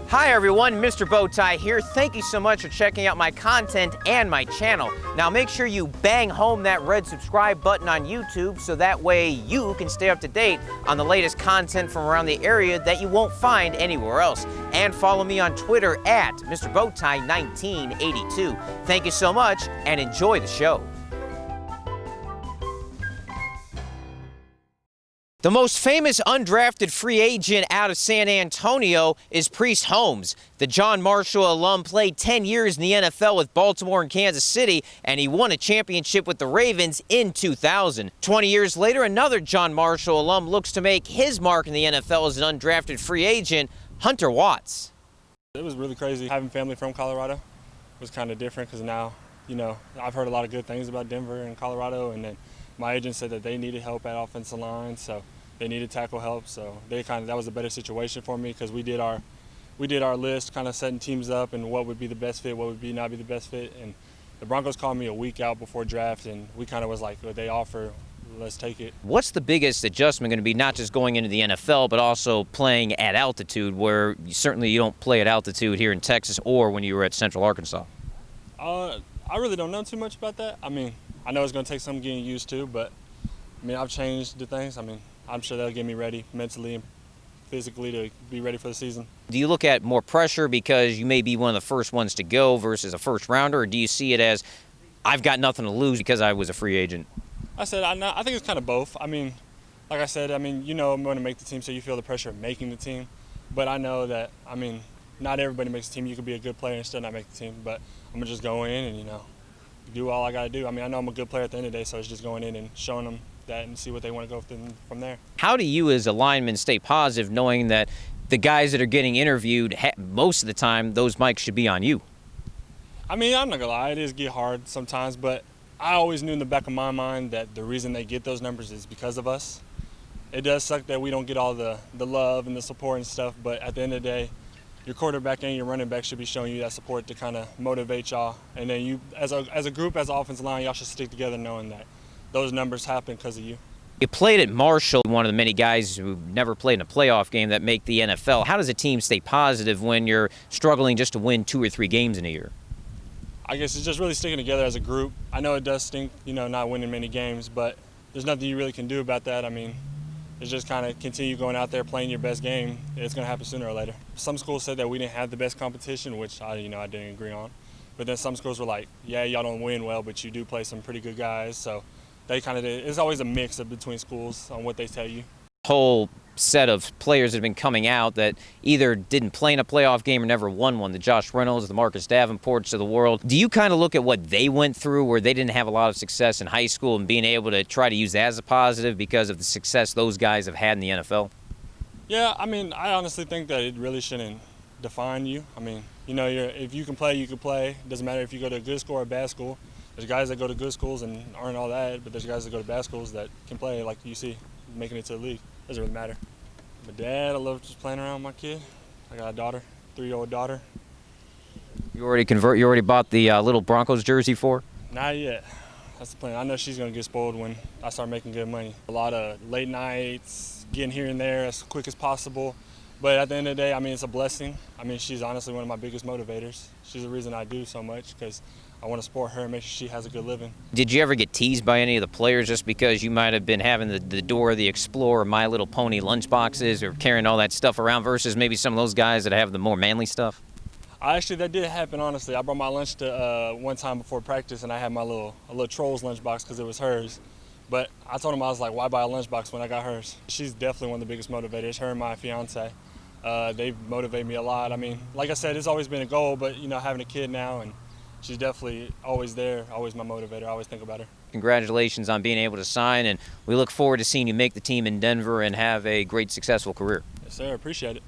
Hi everyone, Mr. Bowtie here. Thank you so much for checking out my content and my channel. Now make sure you bang home that red subscribe button on YouTube so that way you can stay up to date on the latest content from around the area that you won't find anywhere else. And follow me on Twitter at Mr. Bowtie 1982. Thank you so much and enjoy the show. The most famous undrafted free agent out of San Antonio is Priest Holmes. The John Marshall alum played 10 years in the NFL with Baltimore and Kansas City, and he won a championship with the Ravens in 2000. 20 years later, another John Marshall alum looks to make his mark in the NFL as an undrafted free agent, Hunter Watts. It was really crazy. Having family from Colorado was kind of different because now, I've heard a lot of good things about Denver and Colorado, and then my agent said that they needed help at offensive line, so they needed tackle help. So that was a better situation for me because we did our list, kind of setting teams up and what would be the best fit, what would not be the best fit. And the Broncos called me a week out before draft, and we kind of was like, what they offer, let's take it. What's the biggest adjustment going to be, not just going into the NFL, but also playing at altitude, where certainly you don't play at altitude here in Texas or when you were at Central Arkansas? I really don't know too much about that. I know it's going to take some getting used to, but I've changed the things. I'm sure they'll get me ready mentally and physically to be ready for the season. Do you look at more pressure because you may be one of the first ones to go versus a first rounder, or do you see it as, I've got nothing to lose because I was a free agent? I think it's kind of both. Like I said, I'm going to make the team, so you feel the pressure of making the team. But I know that, not everybody makes the team. You could be a good player and still not make the team. But I'm going to just go in and, do all I got to do. I know I'm a good player at the end of the day, so it's just going in and showing them that and see what they want to go from there. How do you as a lineman stay positive knowing that the guys that are getting interviewed, most of the time, those mics should be on you? I'm not going to lie, it is get hard sometimes, but I always knew in the back of my mind that the reason they get those numbers is because of us. It does suck that we don't get all the love and the support and stuff, but at the end of the day, your quarterback and your running back should be showing you that support to kind of motivate y'all. And then you, as a group, as an offensive line, y'all should stick together knowing that those numbers happen because of you. You played at Marshall, one of the many guys who never played in a playoff game that make the NFL. How does a team stay positive when you're struggling just to win 2 or 3 games in a year? I guess it's just really sticking together as a group. I know it does stink, not winning many games, but there's nothing you really can do about that. It's just kind of continue going out there playing your best game. It's going to happen sooner or later. Some schools said that we didn't have the best competition, which I didn't agree on. But then some schools were like, yeah, y'all don't win well, but you do play some pretty good guys. So it's always a mix between schools on what they tell you. Whole set of players that have been coming out that either didn't play in a playoff game or never won one, the Josh Reynolds, the Marcus Davenports of the world. Do you kind of look at what they went through where they didn't have a lot of success in high school and being able to try to use that as a positive because of the success those guys have had in the NFL? Yeah, I honestly think that it really shouldn't define you. If you can play, you can play. It doesn't matter if you go to a good school or a bad school. There's guys that go to good schools and aren't all that, but there's guys that go to bad schools that can play, like you see, making it to the league. Doesn't really matter. My dad, I love just playing around with my kid. I got a daughter, 3-year-old daughter. You already bought the little Broncos jersey for? Not yet. That's the plan. I know she's going to get spoiled when I start making good money. A lot of late nights, getting here and there as quick as possible. But at the end of the day, it's a blessing. She's honestly one of my biggest motivators. She's the reason I do so much because I want to support her and make sure she has a good living. Did you ever get teased by any of the players just because you might have been having the Dora the Explorer, My Little Pony lunchboxes or carrying all that stuff around versus maybe some of those guys that have the more manly stuff? That did happen, honestly. I brought my lunch to one time before practice, and I had a little Trolls lunchbox because it was hers. But I told him, I was like, why buy a lunchbox when I got hers? She's definitely one of the biggest motivators, her and my fiance. They motivate me a lot. Like I said, it's always been a goal, but, having a kid now, and she's definitely always there, always my motivator. I always think about her. Congratulations on being able to sign, and we look forward to seeing you make the team in Denver and have a great, successful career. Yes, sir. Appreciate it.